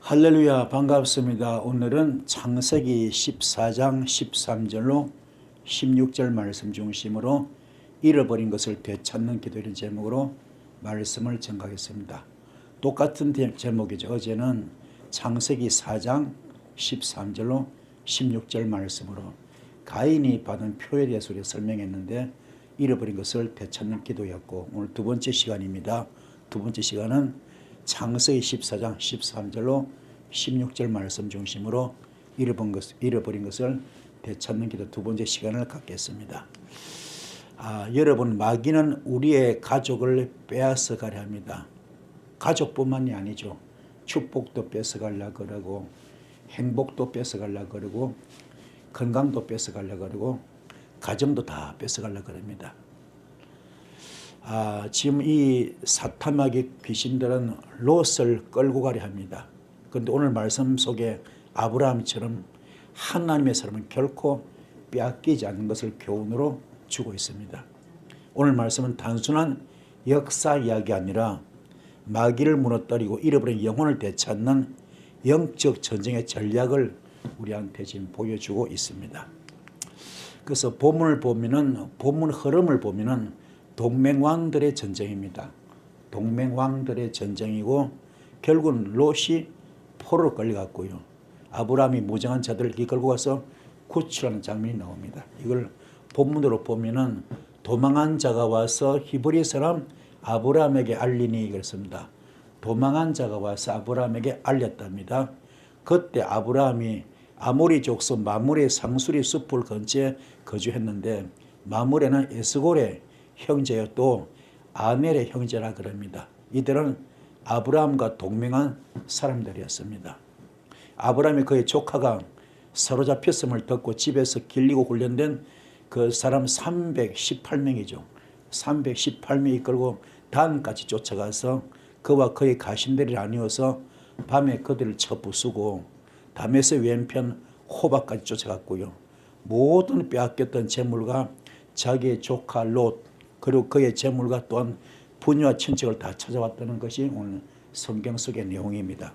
할렐루야, 반갑습니다. 오늘은 창세기 14장 13절로 16절 말씀 중심으로 잃어버린 것을 되찾는 기도라는 제목으로 말씀을 전가하겠습니다. 똑같은 제목이죠. 어제는 창세기 4장 13절로 16절 말씀으로 가인이 받은 표에 대해서 우리가 설명했는데 잃어버린 것을 되찾는 기도였고, 오늘 두 번째 시간입니다. 두 번째 시간은 창세기 14장 13절로 16절 말씀 중심으로 잃어버린 것을 되찾는 기도 두 번째 시간을 갖겠습니다. 여러분, 마귀는 우리의 가족을 빼앗아 가려 합니다. 가족뿐만이 아니죠. 축복도 뺏어 가려고 그러고, 행복도 뺏어 가려고 그러고, 건강도 뺏어 가려고 그러고, 가정도 다 뺏어 가려고 그럽니다. 지금 이 사탄마귀 귀신들은 롯을 끌고 가려 합니다. 그런데 오늘 말씀 속에 아브라함처럼 하나님의 사람은 결코 빼앗기지 않는 것을 교훈으로 주고 있습니다. 오늘 말씀은 단순한 역사 이야기 아니라 마귀를 무너뜨리고 잃어버린 영혼을 되찾는 영적 전쟁의 전략을 우리한테 지금 보여주고 있습니다. 그래서 본문을 보면은, 본문 흐름을 보면은 동맹왕들의 전쟁입니다. 동맹왕들의 전쟁이고, 결국은 롯이 포로로 끌려갔고요. 아브라함이 무장한 자들을 이끌고 가서 구출하는 장면이 나옵니다. 이걸 본문으로 보면은 도망한 자가 와서 히브리 사람 아브라함에게 알리니 그랬습니다. 도망한 자가 와서 아브라함에게 알렸답니다. 그때 아브라함이 아모리 족속 마므레 상수리 숲을 근처에 거주했는데, 마므레는 에스골의 형제요 또 아넬의 형제라 그럽니다. 이들은 아브라함과 동맹한 사람들이었습니다. 아브라함이 그의 조카가 사로잡혔음을 듣고 집에서 길리고 훈련된 그 사람 318명이죠. 318명 이끌고 단까지 쫓아가서 그와 그의 가신들이 나뉘어서 밤에 그들을 쳐 부수고 다메섹 왼편 호바까지 쫓아갔고요. 모든 빼앗겼던 재물과 자기의 조카 롯 그리고 그의 재물과 또한 부녀와 친척을 다 찾아왔다는 것이 오늘 성경 속의 내용입니다.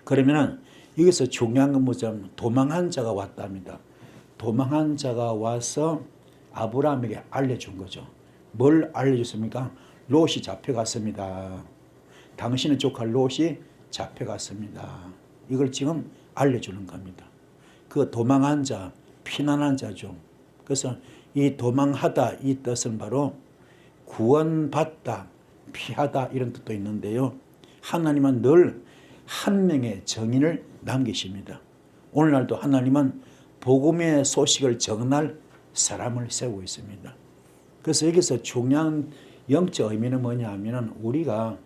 그러면 여기서 중요한 건 뭐냐면 도망한 자가 왔답니다. 도망한 자가 와서 아브라함에게 알려준 거죠. 뭘 알려줬습니까? 롯이 잡혀갔습니다. 당신의 조카 롯이 잡혀갔습니다. 이걸 지금 알려주는 겁니다. 그 도망한 자, 피난한 자죠. 그래서 이 도망하다 이 뜻은 바로 구원받다, 피하다 이런 뜻도 있는데요. 하나님은 늘 한 명의 증인을 남기십니다. 오늘날도 하나님은 복음의 소식을 전할 사람을 세우고 있습니다. 그래서 여기서 중요한 영적 의미는 뭐냐 하면 우리가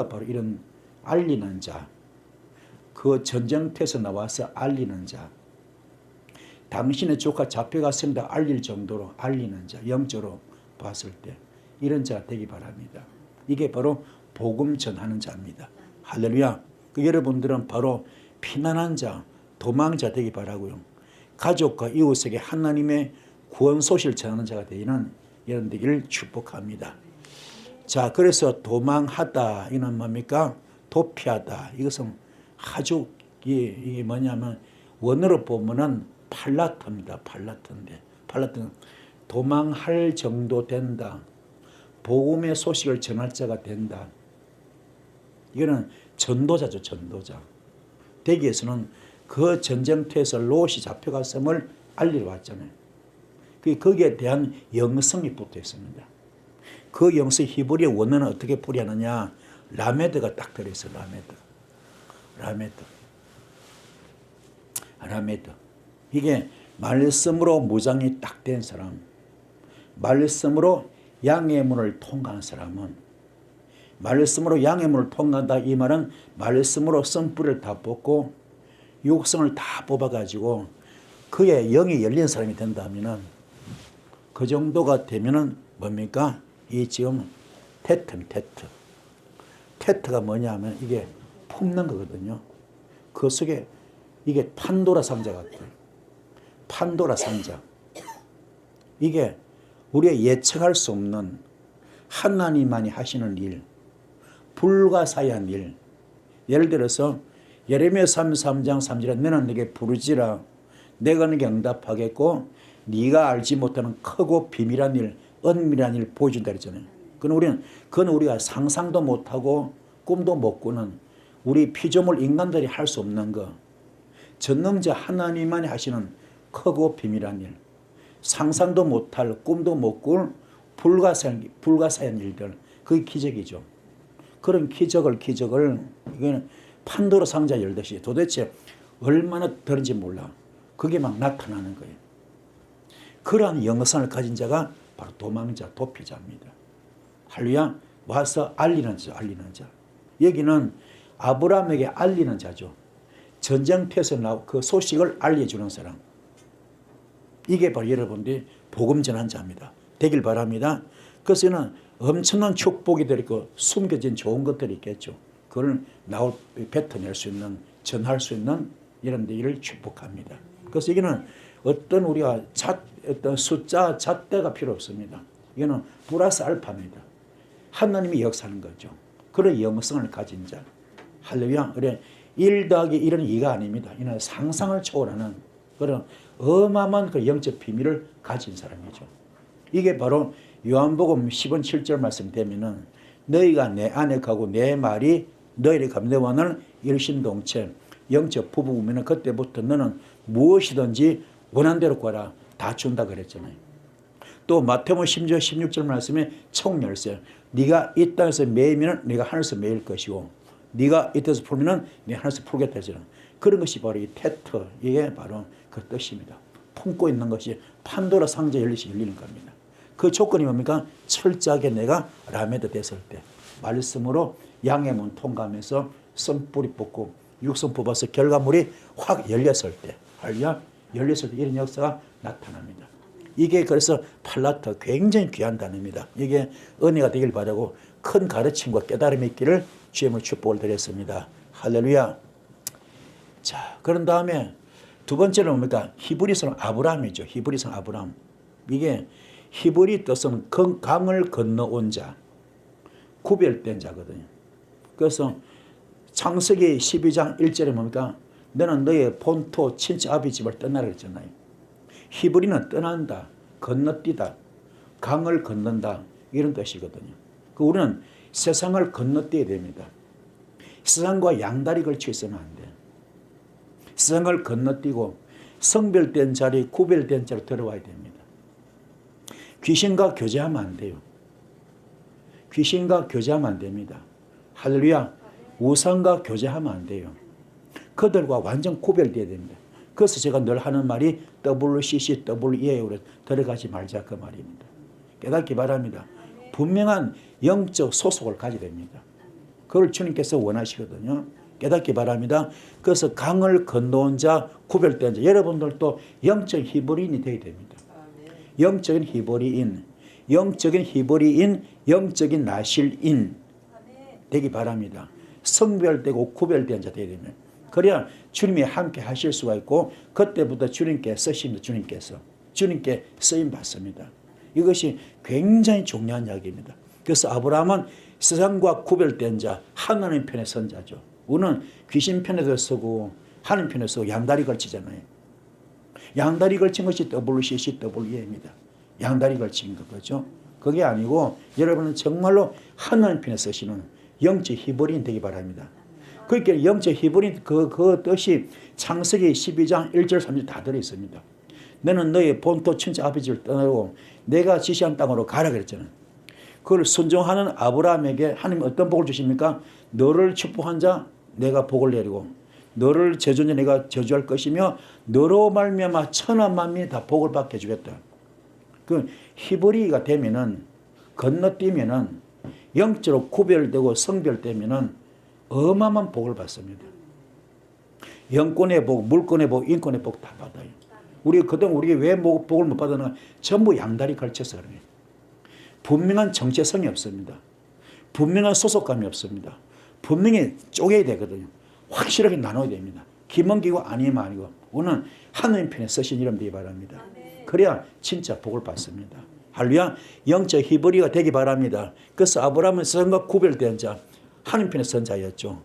바로 이런 알리는 자, 그 전쟁터에서 나와서 알리는 자, 당신의 조카 잡혀갔습니다 알릴 정도로 알리는 자, 영적으로 봤을 때 이런 자가 되기 바랍니다. 이게 바로 복음 전하는 자입니다. 할렐루야. 여러분들은 바로 피난한 자, 도망자 되기 바라고요. 가족과 이웃에게 하나님의 구원 소식을 전하는 자가 되기는 이런 되기를 축복합니다. 자, 그래서 도망하다 이는 뭡니까? 도피하다. 이것은 아주 이게 뭐냐면 원어로 보면은 팔라트입니다. 팔라트인데, 팔라트는 도망할 정도 된다. 복음의 소식을 전할 자가 된다. 이거는 전도자죠, 전도자. 되기 위해서는 그 전쟁터에서 롯이 잡혀갔음을 알리러 왔잖아요. 거기에 대한 영성이 붙어 있습니다. 그 영성 히브리 원어는 어떻게 풀이하느냐? 라메드가 딱 들어있어요. 라메드. 이게 말씀으로 무장이 딱 된 사람, 말씀으로 양의 문을 통과한 사람은, 말씀으로 양의 문을 통과한다 이 말은 말씀으로 선불을 다 뽑고 육성을 다 뽑아가지고 그의 영이 열린 사람이 된다면은, 그 정도가 되면은 뭡니까? 이 지금 테트가 뭐냐 하면 이게 품는 거거든요. 그 속에 이게 판도라 상자 같아요. 판도라 상자. 이게 우리가 예측할 수 없는 하나님만이 하시는 일, 불가사의한 일, 예를 들어서 예레미야 33장 3절에 너는 내게 부르지라 내가 너에게 응답하겠고 네가 알지 못하는 크고 비밀한 일, 은밀한 일 보여준다 그랬잖아요. 그건 우리가 상상도 못하고 꿈도 못 꾸는 우리 피조물 인간들이 할 수 없는 거, 전능자 하나님만이 하시는 크고 비밀한 일, 상상도 못할 꿈도 못 꿀 불가사의한 일들, 그게 기적이죠. 그런 기적을 이거는 판도라 상자 열듯이 도대체 얼마나 되는지 몰라. 그게 막 나타나는 거예요. 그러한 영성을 가진 자가 바로 도망자, 도피자입니다. 할렐루야. 와서 알리는 자. 여기는 아브라함에게 알리는 자죠. 전쟁터에서 나온 그 소식을 알려주는 사람. 이게 바로 여러분들이 복음 전한 자입니다. 되길 바랍니다. 그래서는 엄청난 축복이 있고 숨겨진 좋은 것들이 있겠죠. 그걸 뱉어낼 수 있는, 전할 수 있는 이런 데를 축복합니다. 그래서 이거는 어떤 우리가 어떤 숫자, 잣대가 필요 없습니다. 이거는 플러스 알파입니다. 하나님이 역사하는 거죠. 그런 영성을 가진 자. 할렐루야. 그래 1 더하기 1은 2가 아닙니다. 이는 상상을 초월하는 그런 어마어마한 그 영적 비밀을 가진 사람이죠. 이게 바로 요한복음 10권 7절 말씀되면은 너희가 내 안에 가고 내 말이 너희를 가면 너와 나는 일심동체 영적 부부면은 그때부터 너는 무엇이든지 원한 대로 구하라 다 준다 그랬잖아요. 또 마태복음 10절 16절 말씀에 총열쇠 네가 이 땅에서 매이면 네가 하늘에서 매일 것이고 네가 이 땅에서 풀면 네가 하늘에서 풀겠다 했잖아요. 그런 것이 바로 이 테트, 이게 바로 그 뜻입니다. 품고 있는 것이 판도라 상자 열리는 겁니다. 그 조건이 뭡니까? 철저하게 내가 라메드 됐을 때 말씀으로 양의 문 통과하면서 썬뿌리 뽑고 육성 뽑아서 결과물이 확 열렸을 때 할렐루야, 열렸을 때 이런 역사가 나타납니다. 이게 그래서 팔라트 굉장히 귀한 단어입니다. 이게 은혜가 되길 바라고 큰 가르침과 깨달음이 있기를 주님의 축복을 드렸습니다. 할렐루야. 자, 그런 다음에 두 번째는 뭡니까? 히브리서는 아브라함이죠. 히브리서는 아브라함. 이게 히브리 뜻은 강을 건너온 자, 구별된 자거든요. 그래서 창세기 12장 1절에 뭡니까? 너는 너의 본토 친척 아비 집을 떠나라 했잖아요. 히브리는 떠난다, 건너뛰다, 강을 건넌다 이런 뜻이거든요. 우리는 세상을 건너뛰어야 됩니다. 세상과 양다리 걸쳐 있으면 안 돼. 세상을 건너뛰고 성별된 자리, 구별된 자리로 들어와야 됩니다. 귀신과 교제하면 안 돼요. 귀신과 교제하면 안 됩니다. 할렐루야. 우상과 교제하면 안 돼요. 그들과 완전 구별되어야 됩니다. 그래서 제가 늘 하는 말이 WCCWEA로 들어가지 말자 그 말입니다. 깨닫기 바랍니다. 분명한 영적 소속을 가져야 됩니다. 그걸 주님께서 원하시거든요. 깨닫기 바랍니다. 그래서 강을 건너온 자, 구별된 자, 여러분들도 영적 히브리인이 되어야 됩니다. 영적인 히브리인, 영적인 나실인 되기 바랍니다. 성별되고 구별된 자 되어야 됩니다. 그래야 주님이 함께 하실 수가 있고 그때부터 주님께 쓰십니다. 주님께 쓰임 받습니다. 이것이 굉장히 중요한 이야기입니다. 그래서 아브라함은 세상과 구별된 자, 하나님 편에 선 자죠. 우리는 귀신 편에도 서고 하나님 편에 서고 양다리 걸치잖아요. 양다리 걸친 것이 WCCWE입니다. 양다리 걸친 것 그렇죠? 그게 아니고 여러분은 정말로 하나님 편에 서시는 영적 히브리인 되기 바랍니다. 그러니까 영적 히브리인 그 뜻이 창세기 12장 1절 3절 다 들어있습니다. 너는 너의 본토 친척 아버지를 떠나고 내가 지시한 땅으로 가라 그랬잖아요. 그걸 순종하는 아브라함에게 하나님 어떤 복을 주십니까? 너를 축복한 자 내가 복을 내리고 너를 저주한 자 내가 저주할 것이며 너로 말미암아 천하 만민이 다 복을 받게 해주겠다. 그 히브리가 되면은 건너뛰면은 영적으로 구별되고 성별되면은 어마어마한 복을 받습니다. 영권의 복, 물권의 복, 인권의 복 다 받아요. 그동안 우리가 왜 복을 못 받았나? 전부 양다리 걸쳐서 그래요. 분명한 정체성이 없습니다. 분명한 소속감이 없습니다. 분명히 쪼개야 되거든요. 확실하게 나눠야 됩니다. 김원기고 아니면 아니고 오늘 하나님 편에 쓰신 이름 되기 바랍니다. 그래야 진짜 복을 받습니다. 할렐루야. 영적 히브리가 되기 바랍니다. 그래서 아브라함은 세상과 구별된 자, 하나님 편에 선 자였죠.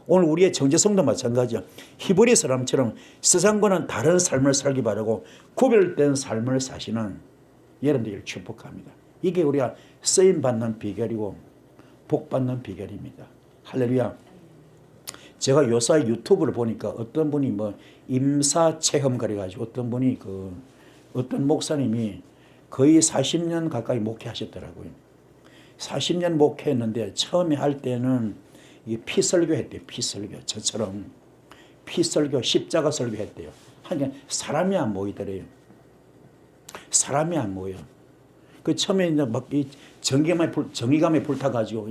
오늘 우리의 정체성도 마찬가지야. 히브리 사람처럼 세상과는 다른 삶을 살기 바라고 구별된 삶을 사시는 여러분들을 축복합니다. 이게 우리가 쓰임받는 비결이고 복받는 비결입니다. 할렐루야. 제가 요새 유튜브를 보니까 어떤 분이 뭐 임사체험 그래가지고 어떤 분이 어떤 목사님이 거의 40년 가까이 목회하셨더라고요. 40년 목회했는데 처음에 할 때는 이 피설교 했대요. 피설교. 저처럼 피설교, 십자가 설교 했대요. 하니까 사람이 안 모이더래요. 사람이 안 모여. 그 처음에 이제 막 이 정의감에 불타가지고,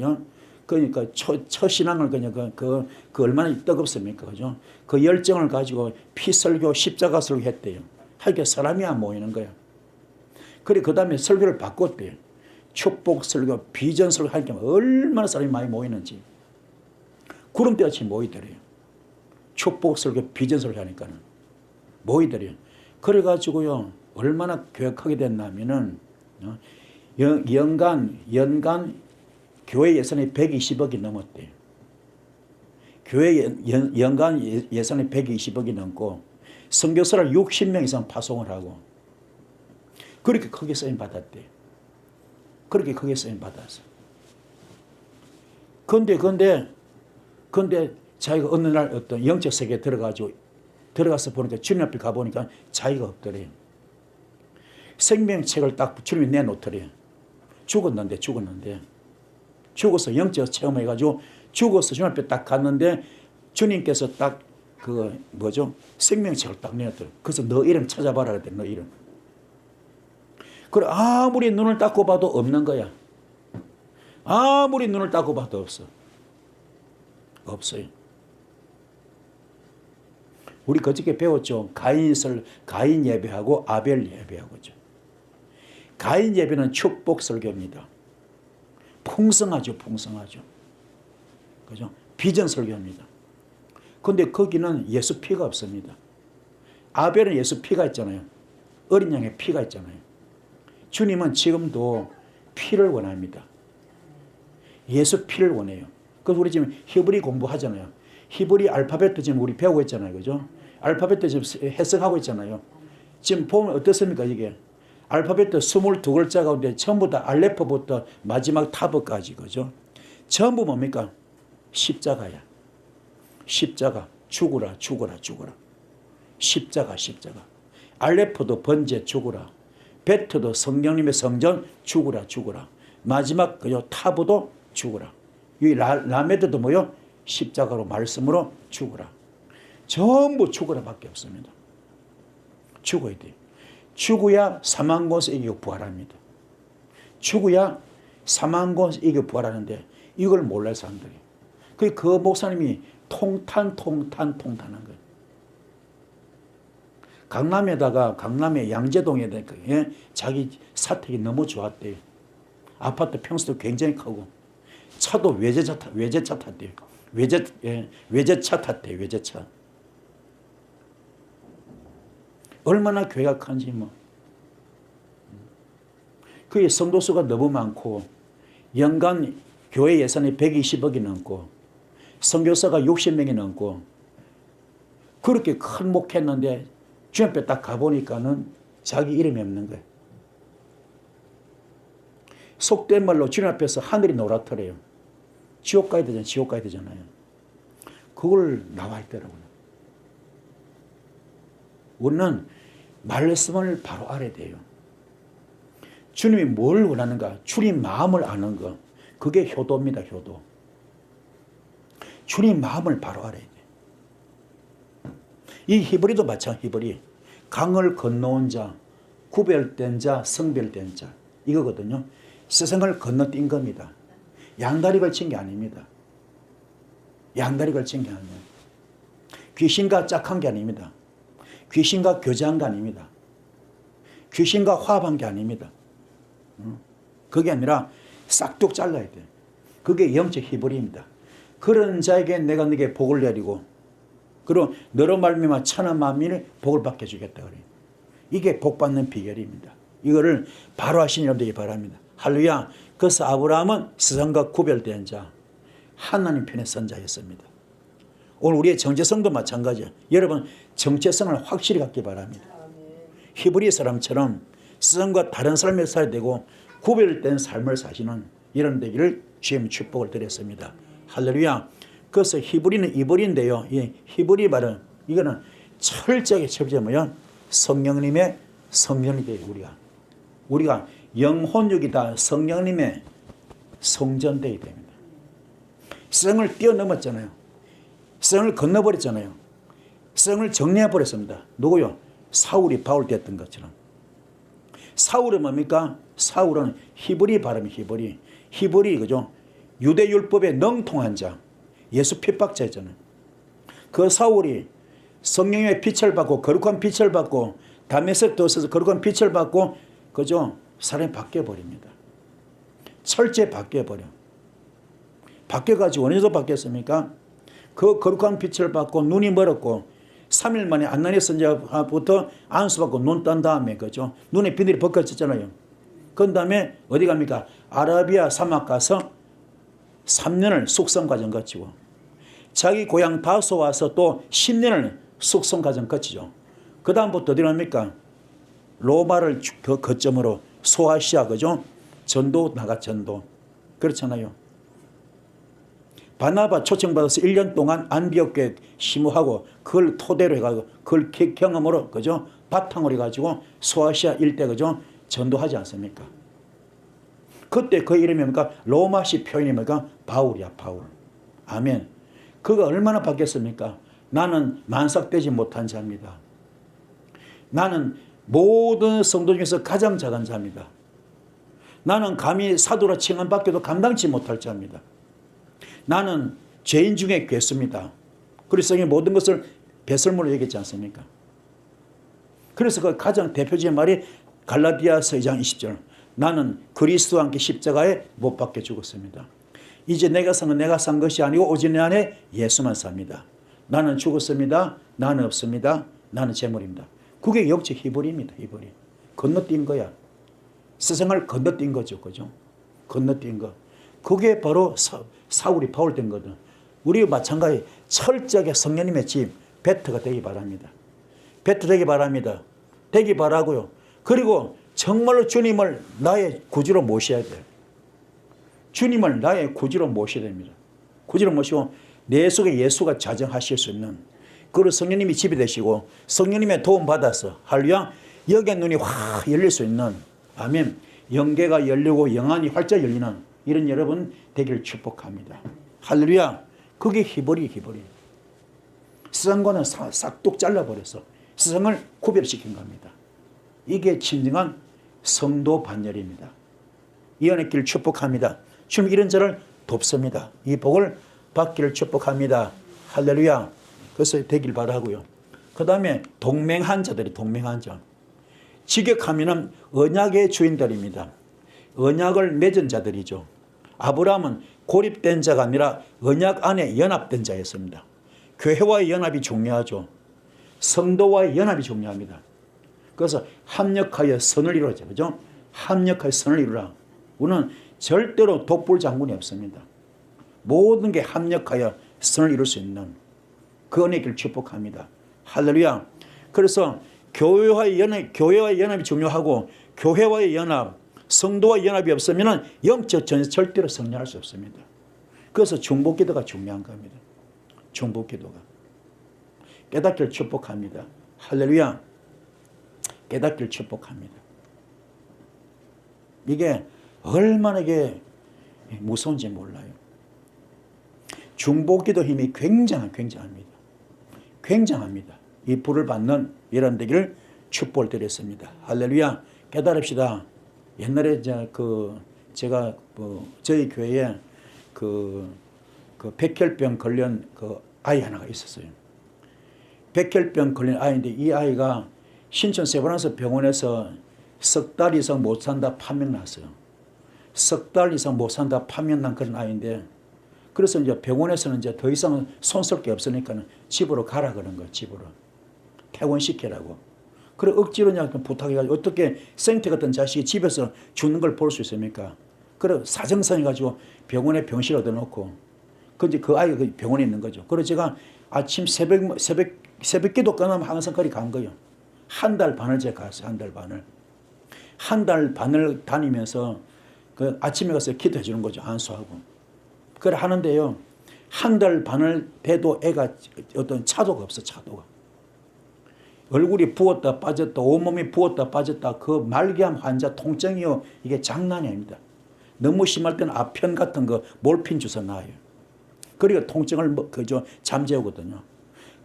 그러니까 첫 신앙을 그냥 그 얼마나 뜨겁습니까, 그죠? 그 열정을 가지고 피설교, 십자가 설교 했대요. 하니까 사람이 안 모이는 거야. 그래 그 다음에 설교를 바꿨대요. 축복 설교, 비전 설교 하니까 얼마나 사람이 많이 모이는지. 구름대같이 모이더래요. 축복 설교, 비전 설교 하니까는 모이더래요. 그래가지고요, 얼마나 교역하게 됐냐면은, 연간 교회 예산이 120억이 넘었대요. 교회 연간 예산이 120억이 넘고, 선교사를 60명 이상 파송을 하고, 그렇게 크게 쓰임 받았대요. 그렇게 크게 쓰임 받았어. 근데 자기가 어느 날 어떤 영적 세계에 들어가서 보니까 주님 앞에 가보니까 자기가 없더래요. 생명책을 딱 주님이 내놓더래요. 죽어서 영적 체험해가지고 죽어서 주님 앞에 딱 갔는데 주님께서 딱 생명책을 딱 내놓더래요. 그래서 너 이름 찾아봐라 그랬대. 너 이름. 그래 아무리 눈을 닦고 봐도 없는 거야. 아무리 눈을 닦고 봐도 없어. 없어요. 우리 그저께 배웠죠. 가인 예배하고 아벨 예배하고죠. 가인 예배는 축복 설교입니다. 풍성하죠. 그죠? 비전 설교입니다. 근데 거기는 예수 피가 없습니다. 아벨은 예수 피가 있잖아요. 어린 양의 피가 있잖아요. 주님은 지금도 피를 원합니다. 예수 피를 원해요. 그래서 우리 지금 히브리 공부하잖아요. 히브리 알파벳도 지금 우리 배우고 있잖아요. 그죠? 알파벳도 지금 해석하고 있잖아요. 지금 보면 어떻습니까? 이게 알파벳도 22글자 가운데 전부 다 알레프부터 마지막 타브까지. 그죠? 전부 뭡니까? 십자가야. 십자가. 죽으라. 십자가. 알레프도 번제 죽으라. 베트도 성령님의 성전 죽으라. 마지막 그죠? 타브도 죽으라. 이 라메드도 뭐요? 십자가로 말씀으로 죽으라. 전부 죽으라 밖에 없습니다. 죽어야 돼요. 죽어야 사망 권세 이기고 부활합니다. 죽어야 사망 권세 이기고 부활하는데 이걸 몰라요 사람들이. 그 목사님이 통탄한 거예요. 강남에 양재동에 자기 사택이 너무 좋았대요. 아파트 평수도 굉장히 크고 차도 외제차 탔대요. 외제차 탔대요. 외제차. 얼마나 교회가 큰지 뭐. 그게 성도수가 너무 많고 연간 교회 예산이 120억이 넘고 선교사가 60명이 넘고 그렇게 큰 목회했는데 주님 앞에 딱 가보니까는 자기 이름이 없는 거예요. 속된 말로 주님 앞에서 하늘이 노랗더래요. 지옥 가야 되잖아요. 그걸 나와 있더라고요. 우리는 말씀을 바로 알아야 돼요. 주님이 뭘 원하는가? 주님 마음을 아는 거. 그게 효도입니다. 효도. 주님 마음을 바로 알아야 돼요. 이 히브리도 히브리. 강을 건너온 자, 구별된 자, 성별된 자. 이거거든요. 세상을 건너뛴 겁니다. 양다리 걸친 게 아닙니다. 귀신과 짝한 게 아닙니다. 귀신과 교제한 게 아닙니다. 귀신과 화합한 게 아닙니다. 그게 아니라 싹둑 잘라야 돼. 그게 영적 히브리입니다. 그런 자에게 내가 네게 복을 내리고 그리고 너로 말미암아 천하 만민을 복을 받게 주겠다 그래요. 이게 복 받는 비결입니다. 이거를 바로 하시는 여러분들이 바랍니다. 할렐루야. 그래서 아브라함은 세상과 구별된 자, 하나님 편에 선 자였습니다. 오늘 우리의 정체성도 마찬가지예요. 여러분 정체성을 확실히 갖기 바랍니다. 히브리 사람처럼 세상과 다른 삶을 살아야 되고 구별된 삶을 사시는 이런 되기를 주님 축복을 드렸습니다. 할렐루야. 그래서 히브리는 이브리인데요. 이 히브리 말은 이거는 철저하게 첫째 뭐야? 성령님의 성전이 돼요. 우리가 영혼육이 다 성령님의 성전되어야 됩니다. 세상을 뛰어넘었잖아요. 세상을 건너버렸잖아요. 세상을 정리해버렸습니다. 누구요? 사울이 바울 됐던 것처럼. 사울은 뭡니까? 사울은 히브리 발음이 히브리 그죠? 유대율법에 능통한 자, 예수 핍박자였잖아요. 그 사울이 성령의 빛을 받고 거룩한 빛을 받고 다메섹 도서에서 거룩한 빛을 받고 그죠? 사람이 바뀌어버립니다. 철저히 바뀌어버려. 바뀌어가지고 어느정도 바뀌었습니까? 그 거룩한 빛을 받고 눈이 멀었고 3일 만에 안나니 선지자부터 안수받고 눈 딴 다음에 그죠? 눈에 비늘이 벗겨졌잖아요. 그 다음에 어디 갑니까? 아라비아 사막 가서 3년을 숙성 과정 거치고 자기 고향 다소 와서 또 10년을 숙성 과정 거치죠. 그 다음부터 어디 갑니까? 로마를 그 거점으로 소아시아 그죠? 전도 나가 전도. 그렇잖아요. 바나바 초청받아서 1년 동안 안디옥교회 심우하고 그걸 토대로 해가지고 그걸 경험으로 그죠? 바탕으로 해가지고 소아시아 일대 그죠? 전도하지 않습니까? 그때 그 이름이 뭡니까? 로마식 표현이 뭡니까? 바울이야 바울. 아멘. 그가 얼마나 바뀌었습니까? 나는 만삭되지 못한 자입니다. 나는 모든 성도 중에서 가장 작은 자입니다. 나는 감히 사도라 칭함받기도 감당치 못할 자입니다. 나는 죄인 중에 괴수입니다. 그리스도의 모든 것을 배설물로 얘기했지 않습니까? 그래서 그 가장 대표적인 말이 갈라디아서 2장 20절. 나는 그리스도와 함께 십자가에 못 박혀 죽었습니다. 이제 내가 사는 내가 산 것이 아니고 오직 내 안에 예수만 삽니다. 나는 죽었습니다. 나는 없습니다. 나는 재물입니다. 그게 역시 히브리입니다. 히브리. 건너뛴 거야. 세상을 건너뛴 거죠. 그죠? 건너뛴 거. 그게 바로 사울이 바울 된 거든. 우리와 마찬가지 철저하게 성령님의 집 베트가 되기 바랍니다. 베트 되기 바랍니다. 되기 바라고요. 그리고 정말로 주님을 나의 구주로 모셔야 돼요. 주님을 나의 구주로 모셔야 됩니다. 구주로 모시고 내 속에 예수가 자정하실 수 있는 그리고 성령님이 집이 되시고 성령님의 도움 받아서 할렐루야 여기에 눈이 확 열릴 수 있는 아멘 영계가 열리고 영안이 활짝 열리는 이런 여러분 되기를 축복합니다. 할렐루야. 그게 히브리. 세상과는 싹둑 잘라버려서 세상을 구별시킨 겁니다. 이게 진정한 성도 반열입니다. 이 은혜 길을 축복합니다. 주님 이런 자를 돕습니다. 이 복을 받기를 축복합니다. 할렐루야. 그래서 되길 바라고요. 그 다음에 동맹한 자들이 동맹한 자. 직역하면 언약의 주인들입니다. 언약을 맺은 자들이죠. 아브라함은 고립된 자가 아니라 언약 안에 연합된 자였습니다. 교회와의 연합이 중요하죠. 성도와의 연합이 중요합니다. 그래서 합력하여 선을 이루자. 그죠? 합력하여 선을 이루라. 우리는 절대로 독불 장군이 없습니다. 모든 게 합력하여 선을 이룰 수 있는 그 은혜의 길을 축복합니다. 할렐루야. 그래서 교회와의 연합이 중요하고 교회와의 연합, 성도와의 연합이 없으면 영적 전쟁 절대로 승리할 수 없습니다. 그래서 중보기도가 중요한 겁니다. 중보기도가. 깨닫기를 축복합니다. 할렐루야. 깨닫기를 축복합니다. 이게 얼마나 이게 무서운지 몰라요. 중보기도 힘이 굉장합니다. 굉장합니다. 이 불을 받는 이런 되기를 축복을 드렸습니다. 할렐루야. 깨달읍시다. 옛날에 제가 저희 교회에 그 백혈병 걸린 그 아이 하나가 있었어요. 백혈병 걸린 아이인데 이 아이가 신천 세브란스 병원에서 석 달 이상 못 산다 판명 났어요. 석 달 이상 못 산다 판명 난 그런 아이인데 그래서 이제 병원에서는 이제 더 이상 손쓸 게 없으니까 집으로 가라 그런 거예요. 집으로. 퇴원시키라고. 그래 억지로 그냥 부탁해가지고 어떻게 생태 같은 자식이 집에서 죽는 걸 볼 수 있습니까? 그래 사정선해가지고 병원에 병실 얻어놓고 근데 그 아이가 병원에 있는 거죠. 그래서 제가 아침 새벽 기도 끝나면 항상 거기 간 거예요. 한 달 반을 제가 갔어요. 한 달 반을. 한 달 반을 다니면서 그 아침에 가서 기도해 주는 거죠. 안수하고. 그래 하는데요. 한 달 반을 돼도 애가 어떤 차도가 없어. 차도가. 얼굴이 부었다 빠졌다 온몸이 부었다 빠졌다 그 말기암 환자 통증이요. 이게 장난이 아닙니다. 너무 심할 때는 아편 같은 거 몰핀 주사 놔요. 그리고 통증을 그저 잠재우거든요.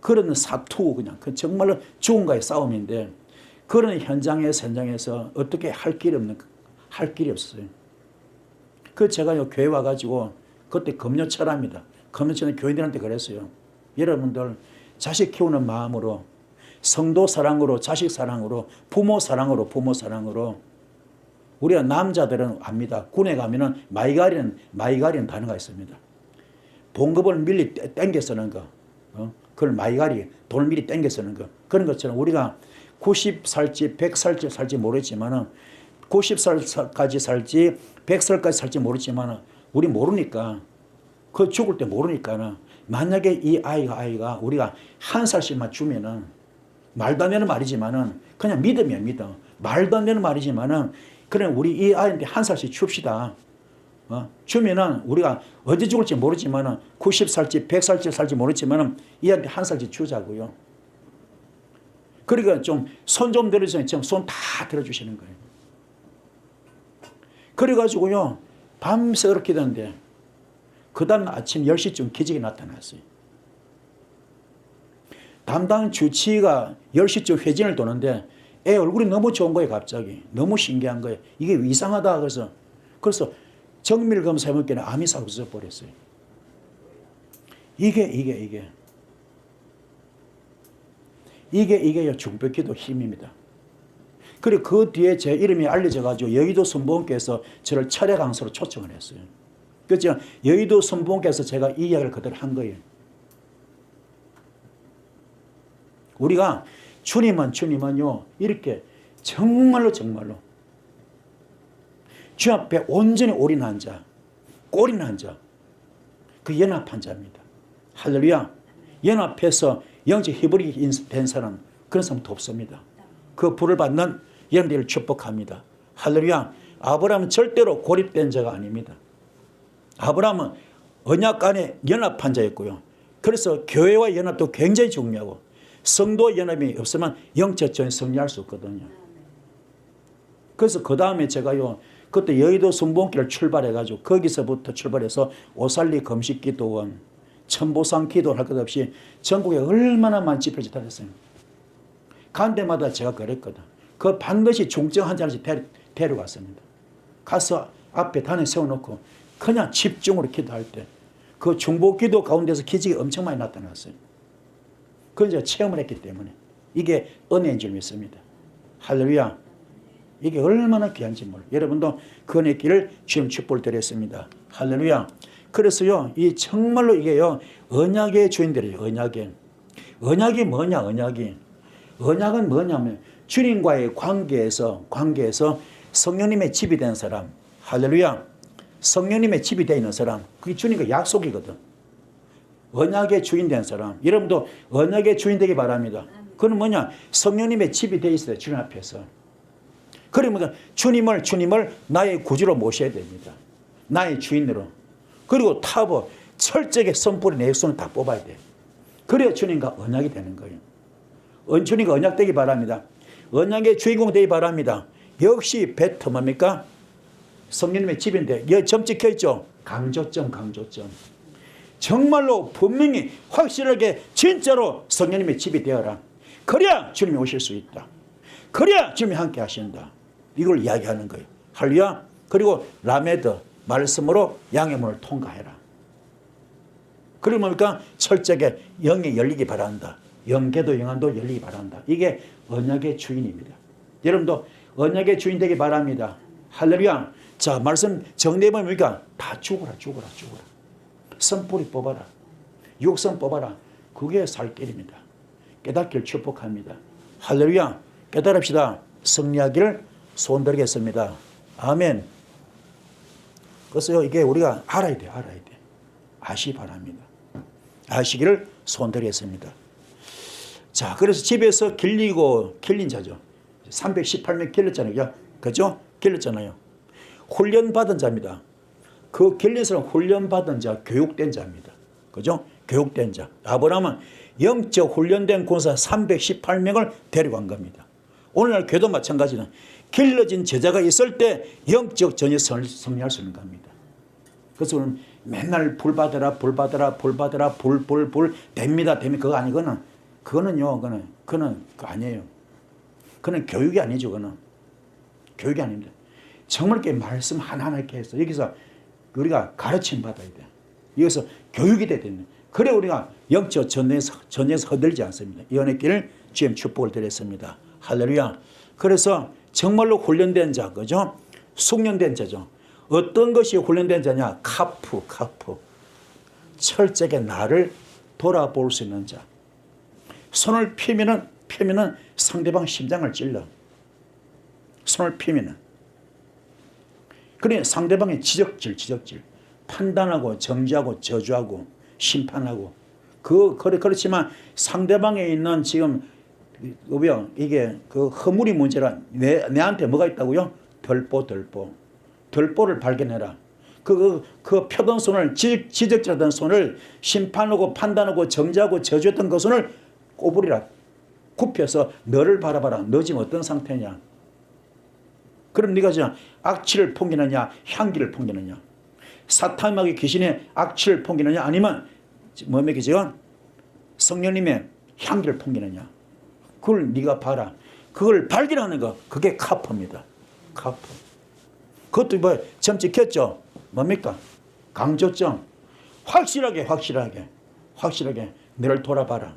그런 사투 그냥 그 정말로 죽음과의 싸움인데 그런 현장에서 어떻게 할 길이 없어요. 그 제가요 교회 와가지고 그때 금요철합니다. 금요철에 교인들한테 그랬어요. 여러분들 자식 키우는 마음으로 성도 사랑으로 자식 사랑으로 부모 사랑으로 우리가 남자들은 압니다. 군에 가면은 마이가리는 단어가 있습니다. 봉급을 미리 땡겨 쓰는 거. 그걸 마이가리, 돈을 미리 땡겨 쓰는 거. 그런 것처럼 우리가 90살지 100살지 살지 모르지만은 90살까지 살지 100살까지 살지 모르지만은 우리 모르니까 그 죽을 때 모르니까는 만약에 이 아이가 우리가 한 살씩만 주면은 말도 안 되는 말이지만은 그냥 믿으면 믿어. 말도 안 되는 말이지만은 그래 우리 이 아이한테 한 살씩 줍시다. 주면은 우리가 어디 죽을지 모르지만은 90살지 100살지 살지 모르지만은 이한테 한 살씩 주자고요. 그러니까 좀 손 좀 들어주세요. 지금 손 다 들어주시는 거예요. 그래가지고요 밤새 그렇게 되는데 그 다음 아침 10시쯤 기적이 나타났어요. 담당 주치의가 10시쯤 회진을 도는데 애 얼굴이 너무 좋은 거예요. 갑자기 너무 신기한 거예요. 이게 이상하다. 그래서 정밀 검사해보니까 암이 싹 없어져 버렸어요. 이게요 중벽기도 힘입니다. 그리고 그 뒤에 제 이름이 알려져가지고 여의도 선보원께서 저를 철야 강사로 초청을 했어요. 그래서 여의도 선보원께서 제가 이 이야기를 그대로 한 거예요. 우리가 주님은요 이렇게 정말로 주 앞에 온전히 올인한 자, 꼬린한 자, 그 연합한 자입니다. 할렐루야. 연합해서 영적 히브리 된 사람 그런 사람도 없습니다. 그 불을 받는 여러분들을 축복합니다. 할렐루야. 아브라함은 절대로 고립된 자가 아닙니다. 아브라함은 언약 안에 연합한 자였고요. 그래서 교회와 연합도 굉장히 중요하고 성도 연합이 없으면 영적적인 승리할 수 없거든요. 그래서 그 다음에 제가요 그때 여의도 순복음교회를 출발해가지고 거기서부터 출발해서 오살리 금식기도원 천보상 기도를 할 것 없이 전국에 얼마나 많은 집회를 다녔어요. 간 데마다 제가 그랬거든. 그 반드시 중증 환자를 데려갔습니다. 가서 앞에 단에 세워놓고 그냥 집중으로 기도할 때 그 중보기도 가운데서 기적이 엄청 많이 나타났어요. 그건 제가 체험을 했기 때문에 이게 은혜인 줄 믿습니다. 할렐루야. 이게 얼마나 귀한지 몰라요. 여러분도 그 은혜 길을 주님 축복을 드렸습니다. 할렐루야. 그래서요 이 정말로 이게요 언약의 주인들이에요. 언약이 뭐냐. 언약은 뭐냐면 주님과의 관계에서 성령님의 집이 된 사람. 할렐루야. 성령님의 집이 되어 있는 사람. 그게 주님과 약속이거든. 언약의 주인 된 사람. 여러분도 언약의 주인 되기 바랍니다. 그건 뭐냐. 성령님의 집이 되어 있어요. 주님 앞에서. 그러면 주님을 나의 구주로 모셔야 됩니다. 나의 주인으로. 그리고 타보 철저하게 선불의 내역선을 다 뽑아야 돼. 그래야 주님과 언약이 되는 거예요. 주님과 언약 되기 바랍니다. 언약의 주인공 되기 바랍니다. 역시 베터 뭡니까? 성령님의 집인데 여기 점 찍혀 있죠? 강조점. 정말로 분명히 확실하게 진짜로 성령님의 집이 되어라. 그래야 주님이 오실 수 있다. 그래야 주님이 함께 하신다. 이걸 이야기하는 거예요. 할렐루야. 그리고 라메드 말씀으로 양의 문을 통과해라. 그리고 뭡니까? 철저하게 영이 열리기 바란다. 영계도 영안도 열리기 바란다. 이게 언약의 주인입니다. 여러분도 언약의 주인 되기 바랍니다. 할렐루야. 자, 말씀 정리해보면 뭡니까? 다 죽어라. 선뿌리 뽑아라. 육성 뽑아라. 그게 살 길입니다. 깨닫기를 축복합니다. 할렐루야. 깨달읍시다. 승리하기를 소원드리겠습니다. 아멘. 그래서 이게 우리가 알아야 돼. 아시기 바랍니다. 아시기를 소원드리겠습니다. 자, 그래서 집에서 길린 자죠. 318명 길렀잖아요. 그죠? 길렀잖아요. 훈련받은 자입니다. 그 길린 사람 훈련받은 자, 교육된 자입니다. 그죠? 교육된 자. 아브라함은 영적 훈련된 군사 318명을 데리고 간 겁니다. 오늘날 교도 마찬가지는 길러진 제자가 있을 때 영적 전쟁을 승리할 수 있는 겁니다. 그래서 우리는 맨날 불 받으라, 불 받으라, 불 받으라, 불 됩니다. 그거 아니거든. 그거는요, 그거는 그거 아니에요. 그거는 교육이 아니죠. 그거는 교육이 아닙니다. 정말 이렇게 말씀 하나하나 이렇게 해서 여기서 우리가 가르침 받아야 돼. 여기서 교육이 돼야 되는. 그래 우리가 영적 전쟁에서 흔들지 않습니다. 이 은혜 길을 주님 축복을 드렸습니다. 할렐루야. 그래서 정말로 훈련된 자, 그죠? 숙련된 자죠. 어떤 것이 훈련된 자냐? 카프. 철저하게 나를 돌아볼 수 있는 자. 손을 피면은 상대방 심장을 찔러. 손을 피면은. 그래 상대방의 지적질. 판단하고 정죄하고 저주하고 심판하고. 그렇지만 상대방에 있는 지금 이게 그 허물이 문제라 내한테 뭐가 있다고요? 덜보를 발견해라. 그 펴던 손을 지적질하던 손을 심판하고 판단하고 정죄하고 저주했던 그 손을 꼬부리라. 굽혀서 너를 바라봐라. 너 지금 어떤 상태냐? 그럼 네가 지금 악취를 풍기느냐 향기를 풍기느냐? 사탄마귀 귀신의 악취를 풍기느냐 아니면 뭡니까 지금 성령님의 향기를 풍기느냐? 그걸 네가 봐라. 그걸 발견하는 거 그게 카프입니다. 카프. 그것도 뭐 점찍혔죠. 뭡니까? 강조점. 확실하게 너를 돌아봐라.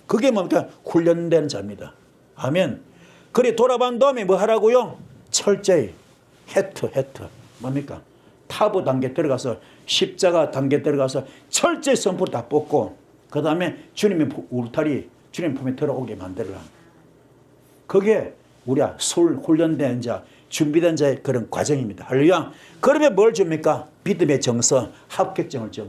그게 뭡니까? 훈련된 자입니다. 아멘. 그래 돌아본 다음에 뭐 하라고요? 철저히 해트 뭡니까? 타부 단계 들어가서 십자가 단계 들어가서 철저히 선포를 다 뽑고 그 다음에 주님의 울타리 주님 품에 들어오게 만들라. 그게 우리가 훈련된 자 준비된 자의 그런 과정입니다. 할렐루야. 그러면 뭘 줍니까? 믿음의 정서 합격증을 줘.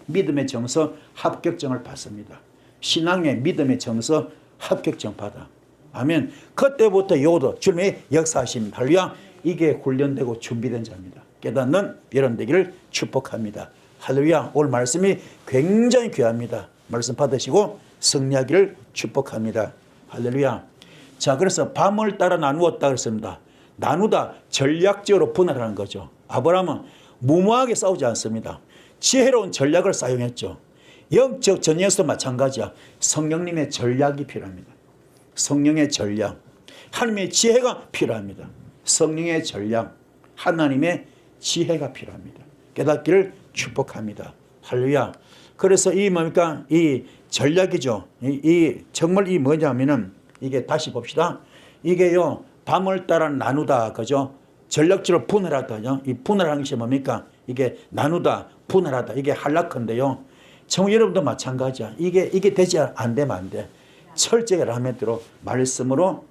믿음의 정서 합격증을 받습니다. 신앙의 믿음의 정서 합격증 받아. 아멘. 그때부터 요도 주님의 역사하십니다. 할렐루야. 이게 훈련되고 준비된 자입니다. 깨닫는 여러분 되기를 축복합니다. 할렐루야. 오늘 말씀이 굉장히 귀합니다. 말씀 받으시고 승리하기를 축복합니다. 할렐루야. 자, 그래서 밤을 따라 나누었다 그랬습니다. 나누다 전략적으로 분할하는 거죠. 아브라함은 무모하게 싸우지 않습니다. 지혜로운 전략을 사용했죠. 영적 전쟁에서도 마찬가지야. 성령님의 전략이 필요합니다. 성령의 전략. 하나님의 지혜가 필요합니다. 성령의 전략. 하나님의 지혜가 필요합니다. 깨닫기를 축복합니다. 할렐루야. 그래서 이 뭡니까? 이 전략이죠. 정말 이 뭐냐면은 이게 다시 봅시다. 이게요. 밤을 따라 나누다. 그죠? 전략적으로 분할하다요. 이 분할하는 것이 뭡니까? 이게 나누다, 분할하다. 이게 한락한데요. 정말 여러분도 마찬가지야. 이게 되지 안 되면 안 돼. 철저하게 라멘대로 말씀으로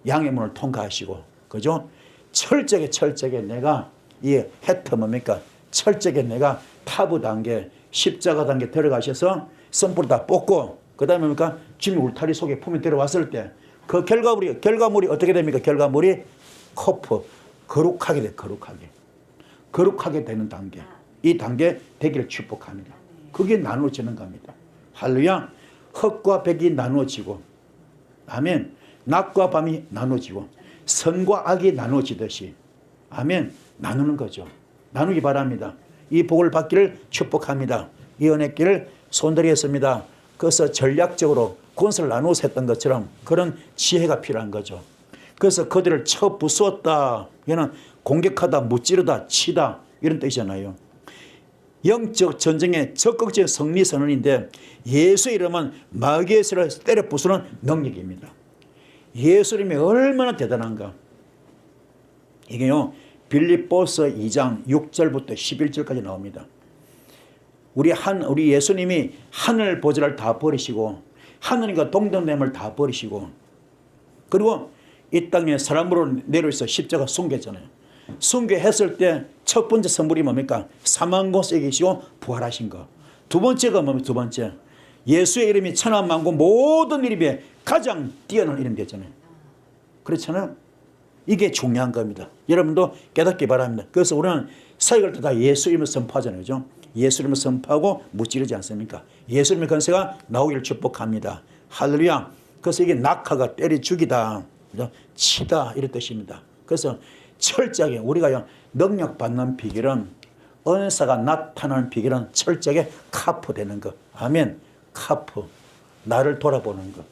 양의 문을 통과하시고. 그죠? 철저하게 내가 이 해터 뭡니까? 철저하게 내가 타부 단계, 십자가 단계 들어가셔서 선불 다 뽑고 그 다음에 뭡니까? 주님 울타리 속에 품에 들어왔을 때 그 결과물이 어떻게 됩니까? 결과물이 코프, 거룩하게 돼. 거룩하게 되는 단계. 이 단계 되기를 축복합니다. 그게 나누어지는 겁니다. 할렐루야. 흑과 백이 나누어지고 아멘. 낮과 밤이 나누어지고 선과 악이 나누어지듯이 아멘. 나누는 거죠. 나누기 바랍니다. 이 복을 받기를 축복합니다. 이 은혜길을 손들이겠습니다. 그래서 전략적으로 군사를 나누어서 했던 것처럼 그런 지혜가 필요한 거죠. 그래서 그들을 쳐 부수었다. 이거는 공격하다, 무찌르다, 치다 이런 뜻이잖아요. 영적 전쟁의 적극적인 승리 선언인데 예수 이름은 마귀의 세를 때려 부수는 능력입니다. 예수 이름이 얼마나 대단한가. 이게요. 빌립보서 2장 6절부터 11절까지 나옵니다. 우리 예수님이 하늘 보좌를 다 버리시고 하느님과 동등됨을 다 버리시고 그리고 이 땅에 사람으로 내려오셔서 십자가 숨겼잖아요. 순교했을 때 첫 번째 선물이 뭡니까? 사망고서 이기시고 부활하신 거. 두 번째가 뭡니까? 두 번째, 예수의 이름이 천하만고 모든 이름에 가장 뛰어난 이름이 됐잖아요. 그렇잖아요. 이게 중요한 겁니다. 여러분도 깨닫기 바랍니다. 그래서 우리는 사역을 다 예수 이름을 선포하잖아요. 그죠? 예수 이름을 선포하고 무찌르지 않습니까? 예수 이름의 권세가 나오기를 축복합니다. 할렐루야. 그래서 이게 낙하가 때려 죽이다, 그죠? 치다, 이런 뜻입니다. 그래서 철저하게 우리가 능력 받는 비결은, 은사가 나타나는 비결은 철저하게 카프되는 것. 아멘. 카프. 나를 돌아보는 것.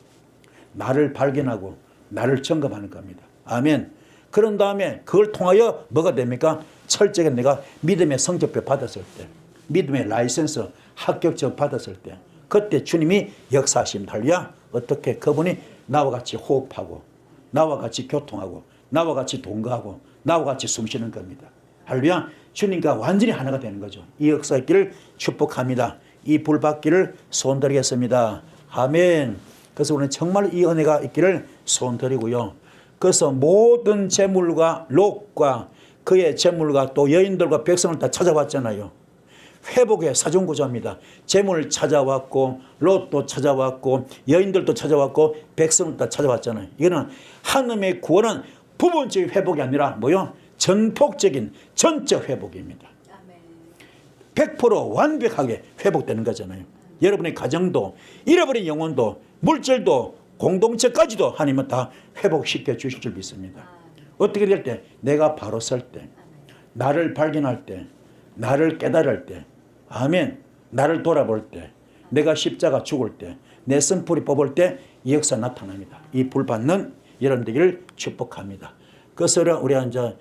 나를 발견하고 나를 점검하는 겁니다. 아멘. 그런 다음에 그걸 통하여 뭐가 됩니까? 철저하게 내가 믿음의 성적표 받았을 때, 믿음의 라이센스 합격증 받았을 때, 그때 주님이 역사하십니다. 할렐루야. 어떻게? 그분이 나와 같이 호흡하고, 나와 같이 교통하고, 나와 같이 동거하고, 나와 같이 숨쉬는 겁니다. 할렐루야. 주님과 완전히 하나가 되는 거죠. 이 역사 있기를 축복합니다. 이 불 받기를 소원드리겠습니다. 아멘. 그래서 우리는 정말 이 은혜가 있기를 소원드리고요. 그래서 모든 재물과 롯과 그의 재물과 또 여인들과 백성을 다 찾아왔잖아요. 회복의 사정구조입니다. 재물을 찾아왔고, 롯도 찾아왔고, 여인들도 찾아왔고, 백성을 다 찾아왔잖아요. 이거는 하나님의 구원은 부분적인 회복이 아니라 뭐요? 전폭적인 전적 회복입니다. 100% 완벽하게 회복되는 거잖아요. 여러분의 가정도, 잃어버린 영혼도, 물질도, 공동체까지도 하나님은 다 회복시켜 주실 줄 믿습니다. 어떻게 될 때? 내가 바로 설 때, 나를 발견할 때, 나를 깨달을 때, 아멘. 나를 돌아볼 때, 내가 십자가 죽을 때, 내 선풀이 뽑을 때 이 역사 나타납니다. 이 불 받는 여러분 되기를 축복합니다. 그래서 우리가 이제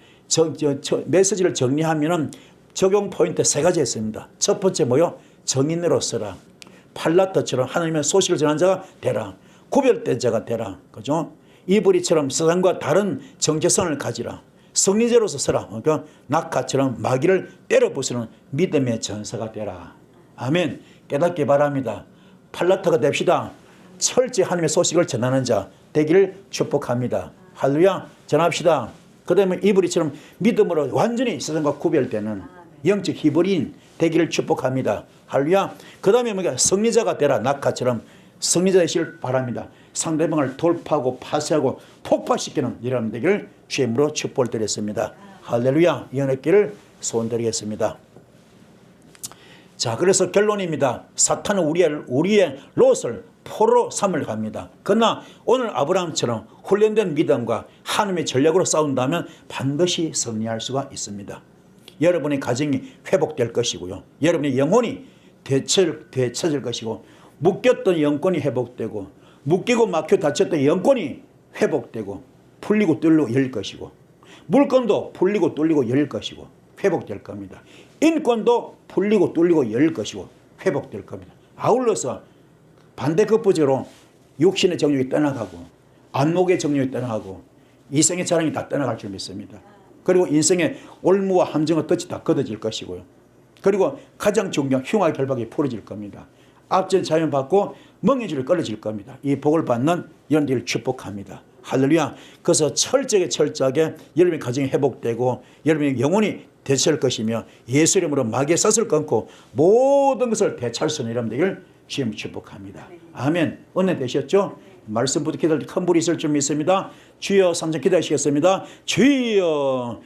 메시지를 정리하면은 적용 포인트 3가지 있습니다. 첫 번째 뭐요? 정인으로 서라. 팔라터처럼 하나님의 소식을 전한 자가 되라. 구별된 자가 되라. 그죠? 이브리처럼 세상과 다른 정체성을 가지라. 성리자로서 서라. 그러니까 낙하처럼 마귀를 때려 부수는 믿음의 전사가 되라. 아멘. 깨닫기 바랍니다. 팔라터가 됩시다. 철저히 하나님의 소식을 전하는 자 되기를 축복합니다. 할렐루야. 전합시다. 그 다음에 이브리처럼 믿음으로 완전히 세상과 구별되는 영적 히브리인 되기를 축복합니다. 할렐루야. 그 다음에 뭐가? 성리자가 되라. 낙하처럼 성리자 되시길 바랍니다. 상대방을 돌파하고 파쇄하고 폭파시키는 이런 되기를 주의 이름으로 축복을 드렸습니다. 할렐루야. 이 은혜길을 소원드리겠습니다. 자, 그래서 결론입니다. 사탄은 우리의 롯을 포로 삼을 합니다. 그러나 오늘 아브라함처럼 훈련된 믿음과 하나님의 전략으로 싸운다면 반드시 승리할 수가 있습니다. 여러분의 가정이 회복될 것이고요. 여러분의 영혼이 되찾을 것이고, 묶였던 영혼이 회복되고, 묶이고 막혀 다쳤던 영혼이 회복되고 풀리고 뚫리고 열릴 것이고, 물건도 풀리고 뚫리고 열릴 것이고 회복될 겁니다. 인권도 풀리고 뚫리고 열릴 것이고 회복될 겁니다. 아울러서 반대급부적으로 육신의 정욕이 떠나가고, 안목의 정욕이 떠나가고, 이생의 자랑이 다 떠나갈 줄 믿습니다. 그리고 인생의 올무와 함정의 덫이 다 걷어질 것이고요. 그리고 가장 중요한 흉악의 결박이 풀어질 겁니다. 앞전 자연 받고 멍해줄이 끊어질 겁니다. 이 복을 받는 이런 일을 축복합니다. 할렐루야. 그래서 철저하게 여러분의 가정이 회복되고 여러분의 영혼이 되찾을 것이며, 예수 이름으로 마귀의 덫을 끊고 모든 것을 되찾을 수 있는 여러분 되기를 주님 축복합니다. 아멘. 은혜 되셨죠? 말씀부터 기도할 때 큰 불이 있을 줄 믿습니다. 주여, 삼전 기도하시겠습니다. 주여.